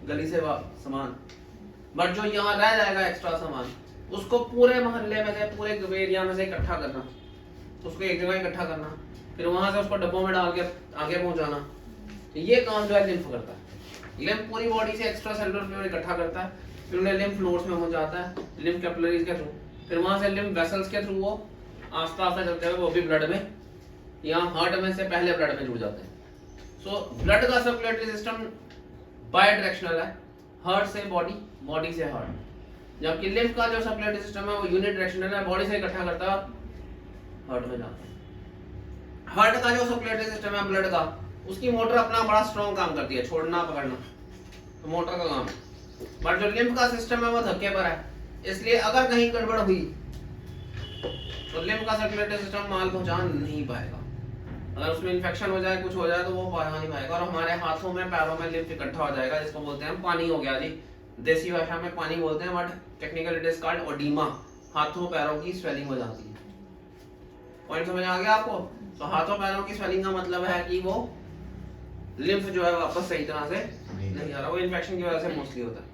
गली से सामान, बट जो यहाँ रह जाएगा एक्स्ट्रा सामान, उसको पूरे मोहल्ले में से, पूरे एरिया में से इकट्ठा करना, उसको एक जगह इकट्ठा करना, फिर वहां से उसको डब्बों में डाल के आगे पहुंचाना, ये काम जो है लिम्फ करता है। लिम्फ पूरी बॉडी से एक्स्ट्रा सेलुलर फ्लूइड इकट्ठा करता है, फिर उन्हें लिम्फ नोड्स में पहुंचाता है, लिम्फ कैपिलरीज के थ्रू, फिर वहां से लिम्फ वेसल्स के थ्रू वो आस्ते आस्ते चलते हुए वो भी ब्लड में, यहाँ हार्ट में से पहले ब्लड में जुड़ जाते हैं। सो ब्लड का सर्कुलेटरी सिस्टम बाय डायरेक्शनल है, हार्ट से बॉडी, बॉडी से हार्ट, जबकि लिम्फ का जो सर्कुलेटरी सिस्टम है वो यूनि डायरेक्शनल है, बॉडी से इकट्ठा करता है हार्ट में जाता है। हार्ट का जो सर्कुलेटरी सिस्टम है ब्लड का, उसकी मोटर अपना बड़ा स्ट्रॉन्ग काम करती है, छोड़ना पकड़ना, तो मोटर का काम है। बट जो लिम्फ का सिस्टम है वो धक्के पर है, इसलिए अगर कहीं गड़बड़ हुई तो लिम्फ का सर्कुलेटरी सिस्टम माल पहुंचा नहीं पाएगा। अगर उसमें इन्फेक्शन हो जाए, कुछ हो जाए, तो वो पहुंचा नहीं पाएगा और हमारे हाथों में पैरों में लिम्फ इकट्ठा हो जाएगा, जिसको बोलते हैं पानी हो गया जी, देसी भाषा में पानी बोलते हैं, but technical it is called ओडीमा, हाथों पैरों की स्वेलिंग हो जाती है। पॉइंट समझ आ गया आपको? तो हाथों पैरों की स्वेलिंग का मतलब है कि वो लिम्फ जो है वापस सही तरह से नहीं आ रहा, वो इन्फेक्शन की वजह से मोस्टली होता है।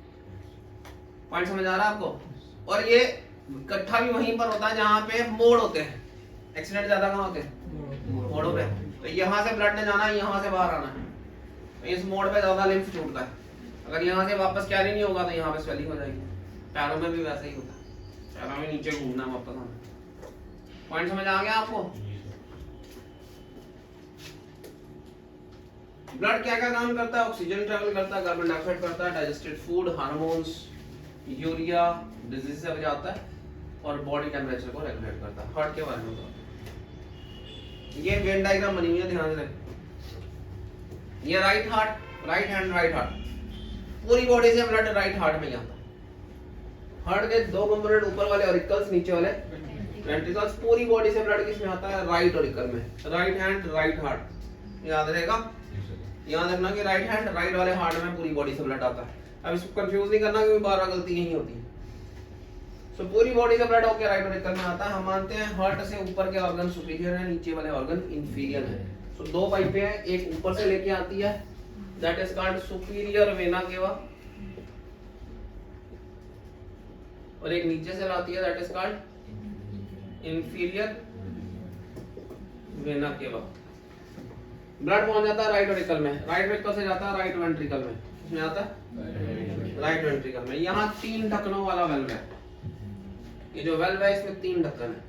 पॉइंट समझ आ रहा है आपको? और ये इकट्ठा भी वहीं पर होता है जहाँ पे मोड़ होते हैं, एक्सीडेंट ज्यादा कहाँ होते हैं? मोड़ों पे। तो यहाँ से ब्लड ने जाना है, यहाँ से बाहर आना है, तो इस मोड़ पे ज्यादा लिम्फ छूटता है। अगर यहाँ से वापस कैरी नहीं होगा तो यहाँ पे स्वेलिंग हो जाएगी। पैरों में भी वैसे ही होता है, पैरों में नीचे घूमना वापस आना। पॉइंट समझ आ गया आपको? ब्लड क्या क्या काम करता है? ऑक्सीजन ट्रेवल करता है, कार्बन डाइऑक्साइड करता है, digested food, hormones, urea, disease से बचाता है और बॉडी टेम्परेचर को रेगुलेट करता है। हार्ट के बारे में ये वेन डायग्राम बनी हुई है, ध्यान से। ये right heart, right hand, right heart, पूरी बॉडी से ब्लड राइट हार्ट में जाता है। हार्ट के 2 कंपोनेंट, ऊपर वाले ऑरिकल्स, नीचे वाले वेंट्रिकल्स, पूरी बॉडी से ब्लड किसमें आता है? राइट ऑरिकल में। राइट हैंड, राइट हार्ट, याद रहेगा? याद रखना कि राइट हैंड, राइट वाले हार्ट में पूरी बॉडी से ब्लड आता है। अब इसको कंफ्यूज नहीं करना क्योंकि बार-बार गलती यही होती है। सो पूरी बॉडी से ब्लड होकर राइट ऑरिकल में आता है। हम मानते हैं हार्ट से ऊपर के ऑर्गन सुपीरियर है, नीचे वाले ऑर्गन इंफीरियर है। सो 2 पाइपें हैं, एक ऊपर से लेके आती है, that is called superior vena cava, और एक नीचे से लाती है, that is called inferior vena cava. Blood पहुंच जाता है राइट ऑरिकल में, राइट ऑरिकल से जाता है राइट वेंट्रिकल में, इसमें आता है राइट वेंट्रिकल में। यहाँ 3 ढक्कनों वाला वेल्व है, ये जो वेल्व है इसमें 3 ढक्कन है।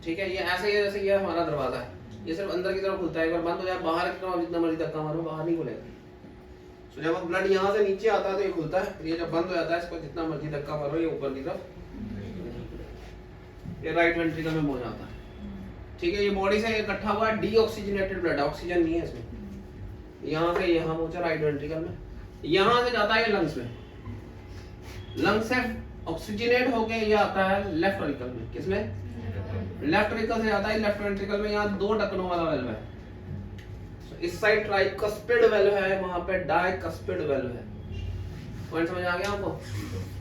ठीक है, ये ऐसे ही जैसे ये हमारा दरवाजा है, ये सिर्फ अंदर की तरफ खुलता है, एक बार बंद हो जाए बाहर की तरफ जितना मर्जी धक्का मारो बाहर नहीं खुलेगा। तो जब ब्लड यहाँ से नीचे आता है तो ये खुलता है, ये जब बंद हो जाता है इसको जितना मर्जी धक्का मारो ये ऊपर की तरफ, ये राइट वेंट्रिकल में पहुंच जाता है। ठीक है, ये बॉडी से इकट्ठा हुआ डीऑक्सीजनेटेड ब्लड, ऑक्सीजन नहीं है इसमें। यहाँ से यहाँ पहुंचा राइट वेंट्रिकल में, यहाँ से जाता है लंग्स में, लंग्स से ऑक्सीजनेट होके ये आता है लेफ्ट वेंट्रिकल में। किसमें? लेफ्ट वेंट्रिकल से जाता है लेफ्ट वेंट्रिकल में। यहाँ 2 ढक्कनों वाला वेल्व है, इस साइड ट्राइकस्पिड वेल्व है, वहां पे डाइकस्पिड वेल्व है। पॉइंट समझ आ गया आपको?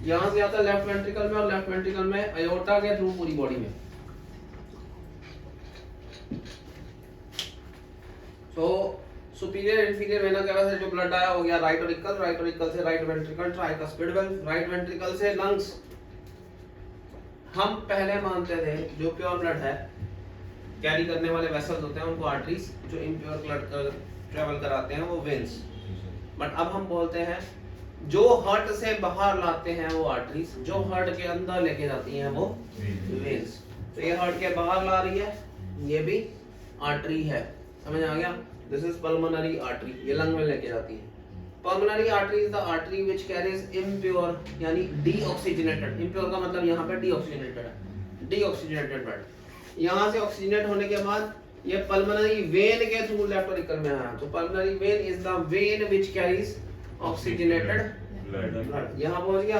यहाँ से आता है लेफ्ट वेंट्रिकल में, और लेफ्ट वेंट्रिकल में अयोर्टा के थ्रू पूरी बॉडी में। तो सुपीरियर इंफीरियर वेना केवा से जो ब्लड आया हो गया राइट ऑरिकल, राइट ऑरिकल से right ventricle, tricuspid valve, right ventricle से लंग्स। हम पहले मानते थे जो प्योर ब्लड है कैरी करने वाले वेसल्स होते हैं उनको आर्टरीज, जो इम्प्योर ब्लड ट्रेवल कराते हैं वो वेन्स। बट अब हम बोलते हैं जो हार्ट से बाहर लाते हैं वो आर्टरीज, जो हार्ट के अंदर लेके जाती हैं वो वेन्स। तो ये हार्ट के बाहर ला रही है, ये भी आर्टरी है। समझ आ गया? दिस इज पल्मोनरी आर्टरी, ये लंग में लेके जाती है। Pulmonary artery is the artery which carries impure यानी डीऑक्सीजनेटेड, इम्प्योर का मतलब यहाँ पे डीऑक्सीजनेटेड है, डीऑक्सीजनेटेड ब्लड। यहाँ से ऑक्सीजनेट होने के बाद ये पल्मोनरी वेन के थ्रू लेफ्ट वेंट्रिकल में आया। तो pulmonary vein is the when which carries oxygenated blood. यहाँ पहुंच गया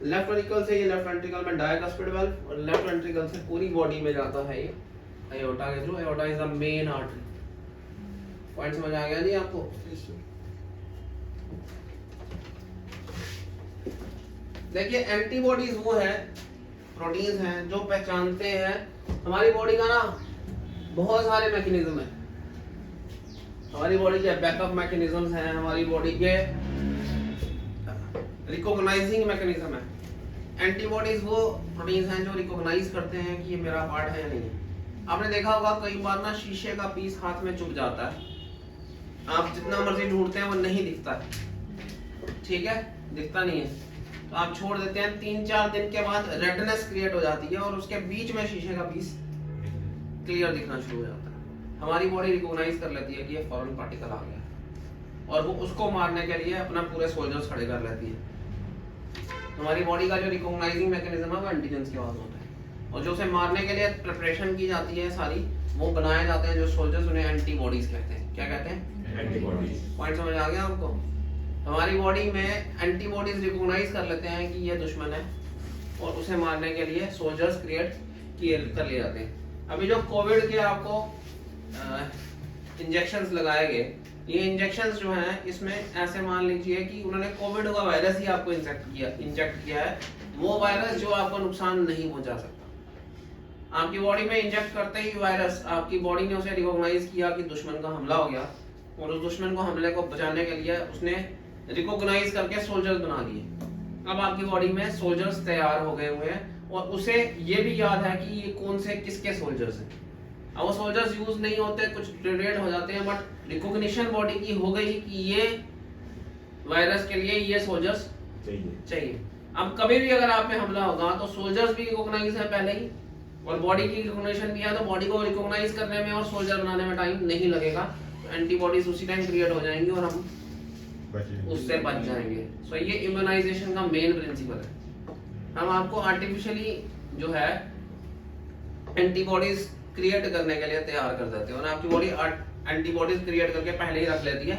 लेफ्ट वेंट्रिकल से, ये लेफ्ट वेंट्रिकल में डायकस्पिड वेल्व, और लेफ्ट वेंट्रिकल से पूरी बॉडी में जाता है ये अयोर्टा के through. Aorta is the main artery. Point समझ आ गया जी आपको? देखिए एंटीबॉडीज वो है, प्रोटीन्स हैं जो पहचानते हैं हमारी बॉडी का ना बहुत सारे मैकेनिज्म है। हमारी बॉडी के बैकअप मैकेनिज्म्स हैं, हमारी बॉडी के रिकॉग्नाइजिंग मैकेनिज्म है। एंटीबॉडीज वो प्रोटीन्स हैं जो रिकॉग्नाइज करते हैं कि ये मेरा पार्ट है या नहीं है। आपने देखा होगा कई बार ना शीशे का पीस हाथ में चुभ जाता है, आप जितना मर्जी ढूंढते हैं वो नहीं दिखता है, ठीक है, दिखता नहीं है, तो आप छोड़ देते हैं। 3-4 दिन के बाद रेडनेस क्रिएट हो जाती है और उसके बीच में शीशे का पीस क्लियर दिखना शुरू हो जाता है। हमारी बॉडी रिकॉग्नाइज कर लेती है कि ये फॉरेन पार्टिकल आ गया, और वो उसको मारने के लिए अपना पूरे सोल्जर्स खड़े कर लेती है। हमारी बॉडी का जो रिकॉग्नाइजिंग मैकेनिज्म है वो एंटीजेंस के बाद होता है, और जो उसे मारने के लिए प्रिपरेशन की जाती है सारी, वो बनाए जाते हैं जो सोल्जर्स, उन्हें एंटीबॉडीज कहते हैं। क्या कहते हैं? एंटीबॉडीज। पॉइंट समझ आ गया आपको? हमारी बॉडी में एंटीबॉडीज रिकॉग्नाइज कर लेते हैं कि ये दुश्मन है, और उसे मारने के लिए सोल्जर्स क्रिएट कर लिए जाते हैं। अभी जो कोविड के आपको इंजेक्शंस लगाए गए, ये इंजेक्शंस जो हैं इसमें ऐसे मान लीजिए कि उन्होंने कोविड का वायरस ही आपको इंजेक्ट किया है, वो वायरस जो आपको नुकसान नहीं पहुंचा सकता। आपकी बॉडी में इंजेक्ट करते ही वायरस, आपकी बॉडी ने उसे रिकॉग्नाइज किया कि दुश्मन का हमला हो गया, और उस दुश्मन को हमले को बचाने के लिए उसने रिकॉग्नाइज करके सोल्जर्स बना दिए। अब आपकी बॉडी में सोल्जर्स तैयार हो गए हुए हैं, और उसे ये भी याद है कि ये कौन से किसके सोल्जर्स हैं। अब वो सोल्जर्स यूज नहीं होते, कुछ डिग्रेड हो जाते हैं, बट रिकॉग्निशन बॉडी की हो गई कि ये वायरस के लिए ये सोल्जर्स चाहिए। अब कभी भी अगर आप पे हमला होगा तो सोल्जर्स भी रिकॉग्नाइज है पहले ही, और बॉडी की रिकॉग्निशन भी है, तो बॉडी को रिकॉग्नाइज करने में और सोल्जर बनाने में टाइम नहीं लगेगा, तो एंटीबॉडीज उसी टाइम क्रिएट हो जाएंगी और हम उससे बच जाएंगे। सो ये इम्यूनाइजेशन का मेन प्रिंसिपल है। हम आपको आर्टिफिशियली जो है एंटीबॉडीज क्रिएट करने के लिए तैयार कर देते हैं, और आपकी बॉडी एंटीबॉडीज क्रिएट करके पहले ही रख लेती है।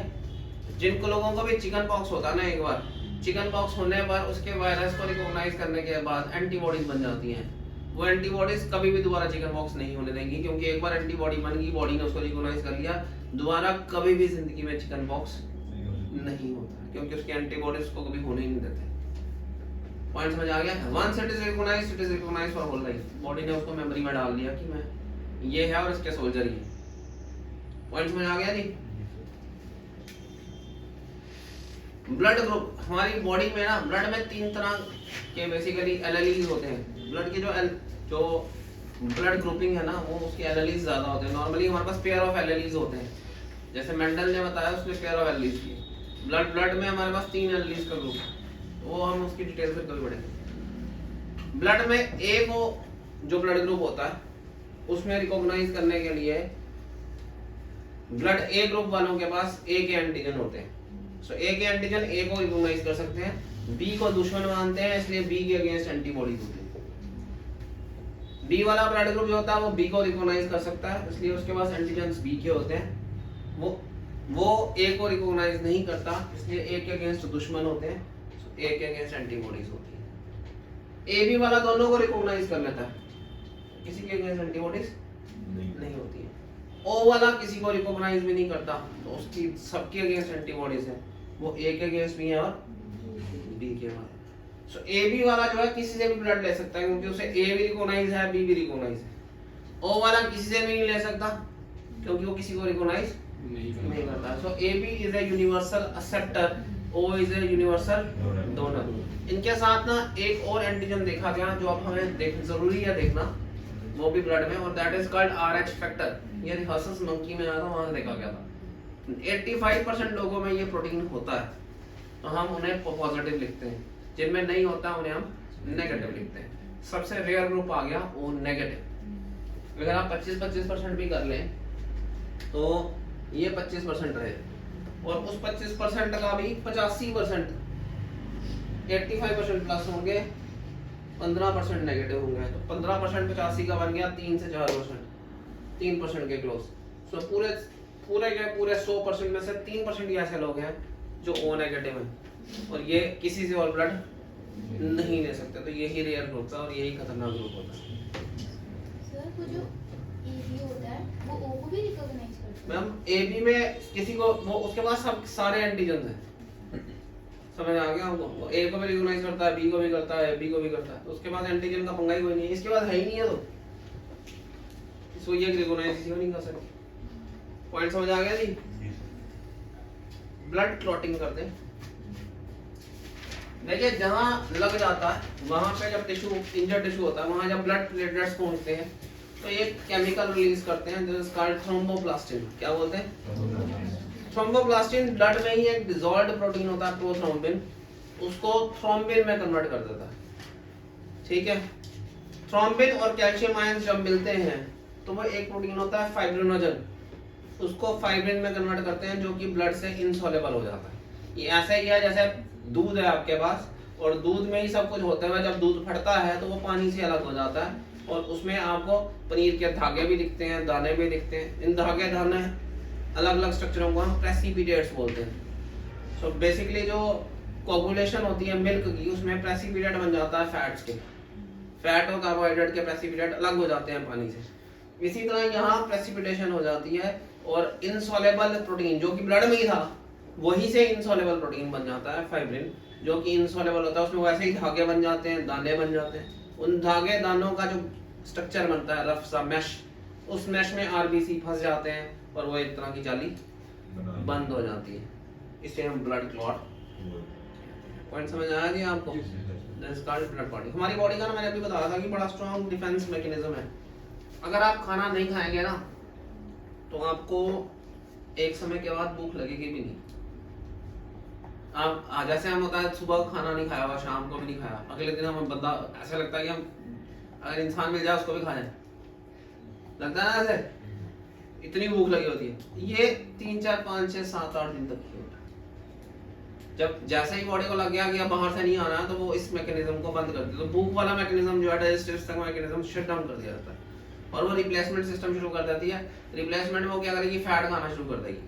जिनको लोगों को भी चिकन पॉक्स होता है ना, एक बार चिकन पॉक्स होने पर उसके वायरस को रिकॉग्नाइज करने के बाद एंटीबॉडीज बन जाती हैं। वो एंटीबॉडीज कभी भी दोबारा चिकन पॉक्स नहीं होने देंगी, क्योंकि एक बार एंटीबॉडी बन गई, बॉडी ने उसको रिकॉग्नाइज कर लिया, दोबारा कभी भी जिंदगी में चिकन पॉक्स नहीं होता, क्योंकि उसके एंटीबॉडीज को कभी होने ही नहीं देते। पॉइंट समझ आ गया? Once it is recognised for whole life. Body ने उसको मेमोरी में डाल दिया कि मैं ये है और इसके सोल्जर ही। पॉइंट समझ आ गया जी? ब्लड ग्रुप, हमारी बॉडी में ना ब्लड में 3 तरह के बेसिकली एलएलईज होते हैं। ब्लड की जो ब्लड ग्रुपिंग है ना, वो उसके एलएलईज ज्यादा होते हैं। नॉर्मली हमारे पास पेयर ऑफ एलएलईज होते हैं, जैसे मेंडल ने बताया उसने पेयर ऑफ एलएलईज की। ब्लड में हमारे पास 3 एलएलईज का ग्रुप है, वो हम उसकी डिटेल फिर कभी पढ़ेंगे। ब्लड में एक वो जो ब्लड ग्रुप होता है उसमें रिकॉग्नाइज करने के लिए ब्लड ए ग्रुप वालों के पास ए के एंटीजन होते हैं। सो ए के एंटीजन ए को रिकॉग्नाइज कर सकते हैं, बी को दुश्मन मानते हैं, इसलिए बी के अगेंस्ट एंटीबॉडीज होती है। बी वाला ब्लड ग्रुप जो होता है वो बी को रिकॉग्नाइज कर सकता है, इसलिए उसके पास एंटीजन्स बी के होते हैं। वो ए को रिकॉग्नाइज नहीं करता, इसलिए ए के अगेंस्ट दुश्मन होते हैं, ए के अगेंस्ट एंटीबॉडीज होती है। ए बी वाला दोनों को रिकॉग्नाइज कर लेता है, किसी के अगेंस्ट एंटीबॉडीज नहीं होती है। ओ वाला किसी को रिकॉग्नाइज भी नहीं करता, तो उसकी सबके अगेंस्ट एंटीबॉडीज है, वो ए के अगेंस्ट भी है और बी के वाला। सो ए बी वाला जो है किसी से भी ब्लड ले सकता है, क्योंकि उसे ए भी रिकॉग्नाइज है, बी भी रिकॉग्नाइज है। ओ वाला किसी से भी नहीं ले सकता, क्योंकि वो किसी को रिकॉग्नाइज नहीं करता। So A B is a universal acceptor, O is a universal donor. इनके साथ ना एक और एंटीजन देखा गया जो अब हमें जरूरी है देखना, वो भी ब्लड में, और that is called RH factor. ये रिहर्सल्स मंकी में आया था, वहां देखा गया था। 85% लोगों में ये प्रोटीन होता है, तो हम उन्हें पॉजिटिव लिखते हैं, जिनमें नहीं होता उन्हें हम नेगेटिव लिखते हैं। सबसे रेयर ग्रुप आ गया वो नेगेटिव। अगर आप 25% भी कर लें तो ये 25% रहे, और उस 25% का भी 85% 85% प्लस होंगे, 15% नेगेटिव होंगे, तो 15% 85 का बन गया 3 से 4%, 3% के क्लोज। सो पूरे के पूरे 100% में से 3% ही ऐसे लोग हैं जो ओ नेगेटिव हैं, और ये किसी से और ब्लड नहीं ले सकते, तो यही रेयर ग्रुप था और यही खतरनाक ग्रुप होता है। सर वो जो एबी होता है वो ओ को भी रिकॉग्नाइज करता है? मैम एबी में किसी को वो उसके पास सब सारे एंटीजन हैं, समझ आ गया हमको? वो ए को भी रिकॉग्नाइज करता है, बी को भी करता है, बी को भी करता है, तो उसके पास एंटीजन का पंगा ही कोई नहीं है, इसके पास है ही नहीं है, तो इसको ये रिकॉग्नाइज किसी को नहीं कर सकते। पॉइंट समझ आ गया जी? ब्लड क्लॉटिंग करते हैं, देखिए जहां लग जाता है वहां पे जब टिश्यू इंजर्ड टिश्यू होता है, वहां जब ब्लड प्लेटलेट्स पहुंचते हैं तो एक केमिकल रिलीज करते हैं जो इज कॉल्ड थ्रोम्बोप्लास्टिन। क्या बोलते हैं? थ्रोम्बोप्लास्टिन ब्लड में ही एक डिसॉल्व्ड प्रोटीन होता है प्रोथ्रोम्बिन, उसको थ्रोम्बिन में कन्वर्ट कर देता है। ठीक है, थ्रोम्बिन और कैल्शियम आयंस जब मिलते हैं तो वो एक प्रोटीन होता है फाइब्रिनोजन, उसको फाइब्रिन में कन्वर्ट करते हैं, जो कि ब्लड से इनसॉल्युबल हो जाता है। ये ऐसा ही है जैसे दूध है आपके पास, और दूध में ही सब कुछ होता है, जब दूध फटता है तो वो पानी से अलग हो जाता है, और उसमें आपको पनीर के धागे भी दिखते हैं, दाने भी दिखते हैं। इन धागे दाने अलग अलग स्ट्रक्चरों को हम प्रेसिपिटेट्स बोलते हैं। सो बेसिकली जो कोगुलेशन होती है मिल्क की, उसमें प्रेसिपिटेट बन जाता है फैट्स के, फैट और कार्बोहाइड्रेट के प्रेसिपिटेट अलग हो जाते हैं पानी से। इसी तरह यहाँ प्रेसिपिटेशन हो जाती है, और इनसॉल्युबल प्रोटीन जो कि ब्लड में ही था वही से इनसॉल्युबल प्रोटीन बन जाता है फाइब्रिन, जो कि इनसॉल्युबल होता है, उसमें वैसे ही धागे बन जाते हैं, दाने बन जाते हैं। उन धागे दानों का जो स्ट्रक्चर बनता है रफ सा मैश, उस मैश में आरबीसी फंस जाते हैं और वो एक तरह की जाली बंद हो जाती है, इसे हम ब्लड क्लॉट। पॉइंट समझ आया जी आपको? ब्लड बॉडी, हमारी बॉडी का ना मैंने अभी बताया था कि बड़ा स्ट्रॉन्ग डिफेंस मैकेनिज्म है। अगर आप खाना नहीं खाएंगे ना तो आपको एक समय के बाद भूख लगेगी भी नहीं। आप जैसे हम होता है सुबह खाना नहीं खाया हुआ, शाम को भी नहीं खाया, अगले दिन हमें बंदा ऐसा लगता है कि हम अगर इंसान मिल जाए उसको भी खा जाए, लगता है ना ऐसे, इतनी भूख लगी होती है। ये 3 4 5 6 7 8 दिन तक ही होता है। जब जैसे ही बॉडी को लग गया कि अब बाहर से नहीं आना है, तो वो इस मैकेनिज्म को बंद कर देती है, तो भूख वाला मैकेनिज्म जो है digestive system mechanism shut down कर दिया जाता है, और वो रिप्लेसमेंट सिस्टम शुरू कर देती है। रिप्लेसमेंट में वो क्या करेगी, फैट खाना शुरू कर देगी।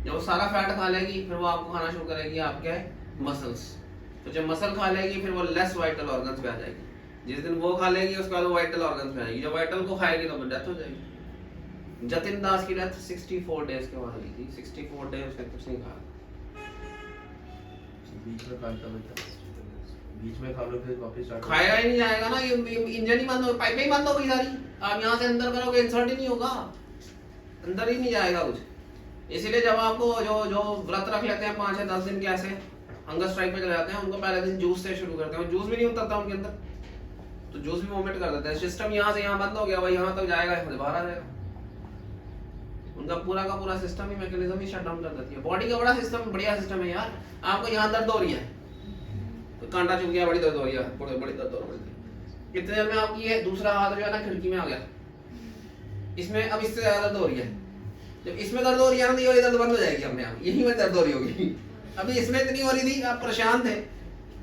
जब वो सारा फैट खा लेगी फिर वो आपको खाना शुरू करेगी आपके मसल्स, तो जब मसल खा लेगी फिर वो लेस वाइटल ऑर्गन्स पे आ जाएगी। जिस दिन वो खा लेगी उसके बाद वो वाइटल ऑर्गन्स पे आएगी, जब वाइटल को खाएगी तो डेथ हो जाएगी। जतिन दास की डेथ 64 डेज के बाद हुई थी, 64 डेज उसने कुछ नहीं खाया। बीच में खाता बेटा, बीच में खा लो फिर वापस स्टार्ट खाएगा ही नहीं जाएगा ना, ये इंजन ही बंद हो, पाइपें ही बंद हो गई सारी। आप यहाँ से अंदर करोगे इंसर्ट ही नहीं होगा, अंदर ही नहीं जाएगा कुछ। इसीलिए जब आपको जो व्रत रख लेते हैं 5 या 10 दिन के, ऐसे हंगर स्ट्राइक पे चले जाते हैं, उनको पहले दिन जूस से शुरू करते हैं, जूस भी नहीं उतरता उनके अंदर, तो जूस भी वोमिट कर देते हैं। सिस्टम यहाँ से यहाँ बंद हो गया, भाई यहाँ तक जाएगा, यहाँ से बाहर आ जाएगा। उनका पूरा का पूरा सिस्टम ही मैकेनिज्म ही शट डाउन कर देती है। बॉडी का बड़ा सिस्टम, बढ़िया सिस्टम है यार। आपको यहाँ दर्द हो रही है तो कांटा चुभ गया, बड़ी दर्द हो रही है, बड़ी दर्द हो रही है। कितने देर में आपकी ये दूसरा हाथ जो है ना खिड़की में आ गया, इसमें अब इससे ज्यादा दर्द हो रही है। जब इसमें दर्द हो रही है ना, तो ये दर्द बंद हो जाएगी अपने आप, यही में दर्द हो रही होगी। अभी इसमें इतनी हो रही थी, आप परेशान थे,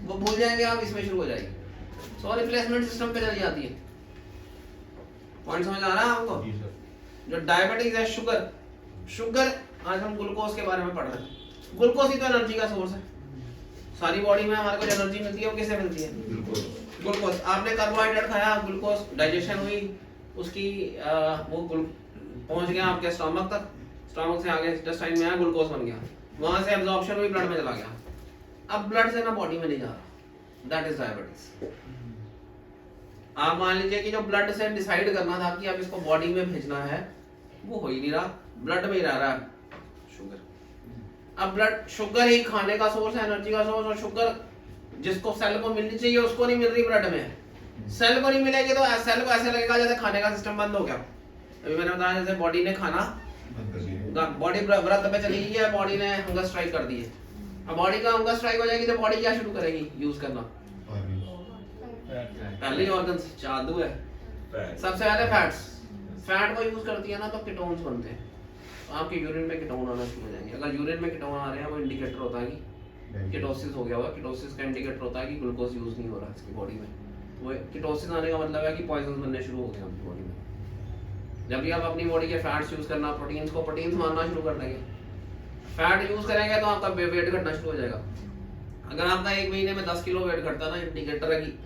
वो भूल जाएंगे आप, इसमें शुरू हो जाएगी। सो रिप्लेसमेंट सिस्टम पे चली जाती है। पॉइंट समझ आ रहा है आपको? जी सर। जो डायबिटीज है, शुगर, शुगर आज हम ग्लूकोज के बारे में पढ़ रहे हैं। ग्लूकोज ही तो एनर्जी का सोर्स है। सारी बॉडी में हमारे को जो एनर्जी मिलती है वो किससे मिलती है? ग्लूकोज। आपने कार्बोहाइड्रेट खाया, ग्लूकोज डाइजेशन हुई, उसकी वो पहुंच गया आपके स्टमक तक, स्टमक से आगे इंटेस्टाइन में आया, ग्लूकोज बन गया, वहां से एब्जॉर्प्शन हुई, ब्लड में चला गया। अब ब्लड से ना बॉडी में नहीं जा रहा, दैट इज डायबिटीज। आप मान लीजिए कि जो ब्लड से डिसाइड करना था कि अब इसको बॉडी में भेजना है, वो हो ही नहीं रहा, ब्लड में ही रह रहा है शुगर। अब ब्लड, शुगर ही खाने का सोर्स है, एनर्जी का सोर्स, और शुगर जिसको सेल को मिलनी चाहिए उसको नहीं मिल रही ब्लड में। सेल को नहीं मिलेगी तो सेल को ऐसे लगेगा जैसे खाने का सिस्टम बंद हो गया। अभी मैंने बताया जैसे बॉडी ने खाना, बॉडी व्रत पे चली गई है, बॉडी ने हंगर स्ट्राइक कर दी है। अब बॉडी का हंगर स्ट्राइक हो जाएगी तो बॉडी क्या शुरू करेगी यूज करना? पहले ही ऑर्गन जादू है। सबसे पहले फैट्स, फैट को यूज करती है ना तो कीटोन्स बनते हैं। तो आपके यूरिन में कीटोन आना शुरू हो जाएंगे। अगर यूरिन में कीटोन आ रहे हैं वो इंडिकेटर होता है कि कीटोसिस हो गया होगा। कीटोसिस का इंडिकेटर होता है कि ग्लूकोज यूज नहीं हो रहा इसकी बॉडी में। वो कीटोसिस आने का मतलब है कि पॉइजन बनने शुरू हो गए आपकी बॉडी में। जब भी आप अपनी बॉडी के फैट्स यूज करना, प्रोटीन्स को प्रोटीन्स मानना शुरू कर देंगे, फैट यूज करेंगे तो आपका वेट घटना शुरू हो जाएगा। अगर आपका एक महीने में 10 किलो वेट घटता ना, इंडिकेटर है कि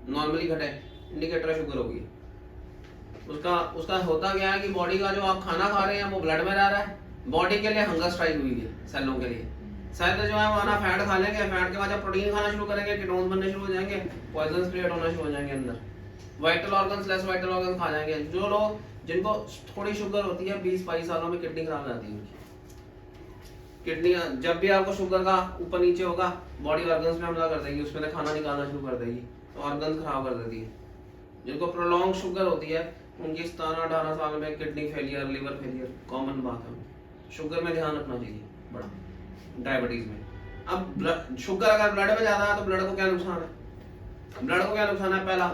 नॉर्मली घटे, इंडिकेटर शुगर होगी। उसका होता क्या है कि बॉडी का जो आप खाना खा रहे हैं वो ब्लड में रह रहा है, बॉडी के लिए हंगर स्ट्राइक हुई है सेलों के लिए। सेल जो है वो ना फैट खा लेंगे, फैट के बाद जब प्रोटीन खाना शुरू करेंगे कीटोन्स बनने शुरू हो जाएंगे, पॉइजन क्रिएट होना शुरू हो जाएंगे अंदर, vital organs, less vital organs खा जाएंगे। जो लोग जिनको थोड़ी शुगर होती है 20-22 सालों में किडनी खराब हो जाती है उनकी। किडनी जब भी आपको शुगर का ऊपर नीचे होगा, बॉडी ऑर्गन्स में हमला कर देगी, उसमें से खाना निकालना शुरू कर देगी, तो ऑर्गन्स खराब कर देती है। जिनको प्रोलॉन्ग शुगर होती है उनकी 17-18 साल में kidney failure, liver failure common बात है। शुगर में ध्यान रखना चाहिए बड़ा, डायबिटीज में। अब शुगर अगर ब्लड में ज्यादा है तो ब्लड को क्या नुकसान है? ब्लड को क्या नुकसान है? पहला,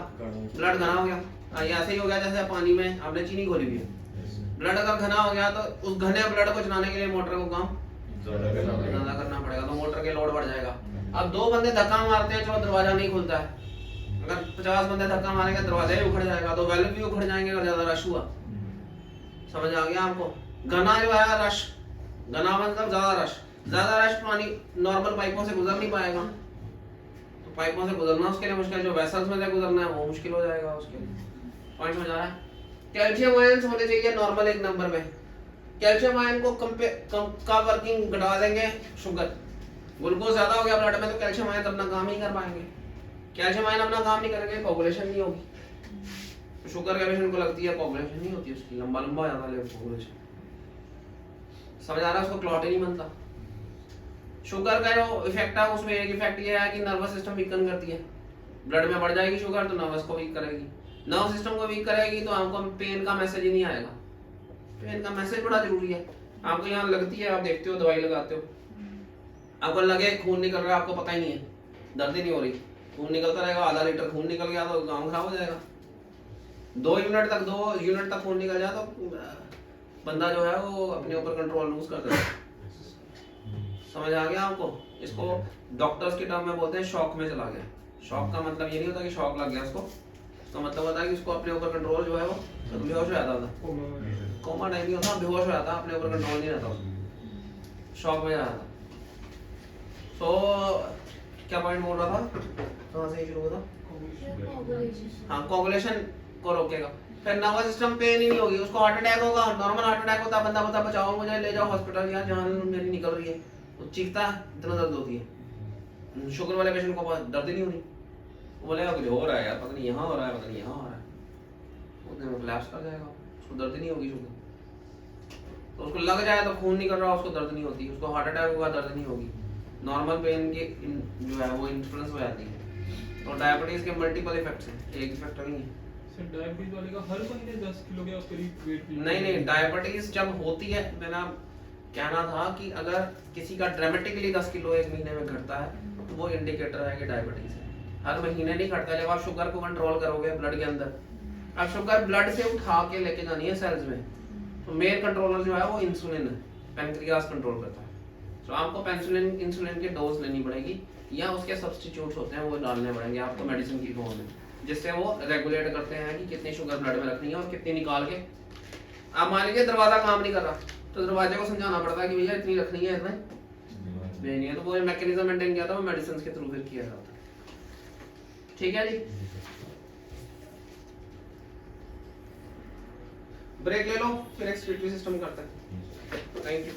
ब्लड घना हो गया। ये ऐसे ही हो गया जैसे पानी में आपने चीनी घोली हुई है। ब्लड अगर घना हो गया तो उस घने ब्लड को चलाने के लिए मोटर को काम ज्यादा करना पड़ेगा, तो मोटर के लोड बढ़ जाएगा। अब 2 बंदे धक्का मारते हैं तो दरवाजा नहीं खुलता है, अगर 50 बंदे धक्का मारेंगे दरवाजा ही उखड़ जाएगा, तो वेल्व भी उखड़ जाएंगे अगर ज्यादा रश हुआ। समझ आ गया आपको? घना जो है रश, घना मतलब ज्यादा रश पानी नॉर्मल पाइपों से गुजर नहीं पाएगा, तो पाइपों से गुजरना उसके लिए मुश्किल, जो वेसल्स में से गुजरना है वो मुश्किल हो जाएगा उसके लिए। पॉइंट समझ आ रहा है? कैल्शियम आयंस होने चाहिए नॉर्मल 1 नंबर पे। कैल्शियम आयन को का वर्किंग घटा देंगे शुगर। ग्लूकोज ज्यादा हो गया ब्लड में तो कैल्शियम आयन अपना काम नहीं कर पाएंगे। कैल्शियम आयन अपना काम नहीं करेंगे, कोगुलेशन नहीं होगी। शुगर के पेशेंट को लगती है कोगुलेशन नहीं होती उसकी, लंबा लंबा जाता है कोगुलेशन। समझ आ रहा है? उसको क्लॉट ही नहीं बनता। शुगर का जो इफेक्ट है उसमें एक इफेक्ट ये है कि नर्वस सिस्टम वीकन करती है। ब्लड में बढ़ जाएगी शुगर तो नर्वस को वीक करेगी, नर्व सिस्टम को वीक करेगी तो आपको पेन का मैसेज ही नहीं आएगा। पेन का मैसेज बड़ा जरूरी है। आपको यहाँ लगती है, आप देखते हो, दवाई लगाते हो, आपको लगे खून निकल रहा है, आपको पता ही नहीं है, दर्द ही नहीं हो रही, खून निकलता रहेगा, आधा लीटर खून निकल गया तो काम खराब हो जाएगा। 2 यूनिट तक खून निकल जाए तो बंदा जो है वो अपने ऊपर कंट्रोल लूज कर देता है। समझ आ गया आपको? इसको डॉक्टर्स के टर्म में बोलते हैं शॉक में चला गया। शॉक का मतलब ये नहीं होता कि शॉक लग गया उसको, इसका मतलब होता है कि उसको अपने ऊपर कंट्रोल जो है वो बेहोश हो जाता था, कोमा नहीं होता, बेहोश हो जाता, अपने ऊपर कंट्रोल नहीं रहता, शॉक में जाता था। तो क्या पॉइंट बोल रहा था, कहाँ से शुरू हुआ था? हाँ, कोगुलेशन को रोकेगा। फिर नर्वस सिस्टम पेन ही नहीं होगी, उसको हार्ट अटैक होगा, नॉर्मल हार्ट अटैक होता है, बंदा बोलता है बचाओ मुझे, ले जाओ हॉस्पिटल, यार जान मेरी निकल रही है, तो चीखता है, इतना दर्द होती है। शुगर वाले पेशेंट को दर्द ही नहीं होनी, वो बोलेगा कुछ हो रहा है यार, पता नहीं यहाँ हो रहा है, पता नहीं यहाँ हो रहा है, वो कोलैप्स कर जाएगा, उसको दर्द नहीं होगी शुगर। तो उसको लग जाए तो खून निकल रहा, उसको दर्द नहीं होती, उसको हार्ट अटैक होगा, दर्द नहीं होगी, नॉर्मल पेन की जो है वो इन्फ्लुएंस हो जाती है। तो डायबिटीज के मल्टीपल इफेक्ट्स हैं, एक इफेक्ट नहीं है। सर डायबिटीज वाले का हर महीने 10 किलो के करीब वेट नहीं, डायबिटीज जब होती है, मेरा कहना था कि अगर किसी का ड्रामेटिकली 10 किलो एक महीने में घटता है तो वो इंडिकेटर है कि डायबिटीज है। हर महीने नहीं घटता। जब आप शुगर को कंट्रोल करोगे ब्लड के अंदर, अब शुगर ब्लड से उठा के लेके जानी है सेल्स में, तो मेन कंट्रोलर जो है वो इंसुलिन है, पैंक्रियास कंट्रोल करता है। तो आपको इंसुलिन की डोज लेनी पड़ेगी या उसके सब्स्टिट्यूट्स होते हैं वो डालने पड़ेंगे आपको मेडिसिन की फॉर्म में। जिससे वो रेगुलेट करते हैं कि कितनी शुगर ब्लड में रखनी है और कितनी निकाल के। आप मान लीजिए दरवाजा काम नहीं कर रहा तो दरवाजे को समझाना पड़ता है कि भैया इतनी रखनी है, इतना नहीं है, तो वो मैकेनिज्म मेंटेन किया था वो मेडिसिन के थ्रू फिर किया जाता है। ठीक है जी, ब्रेक ले लो फिर एक्सक्रीटरी सिस्टम करते हैं। Thank you.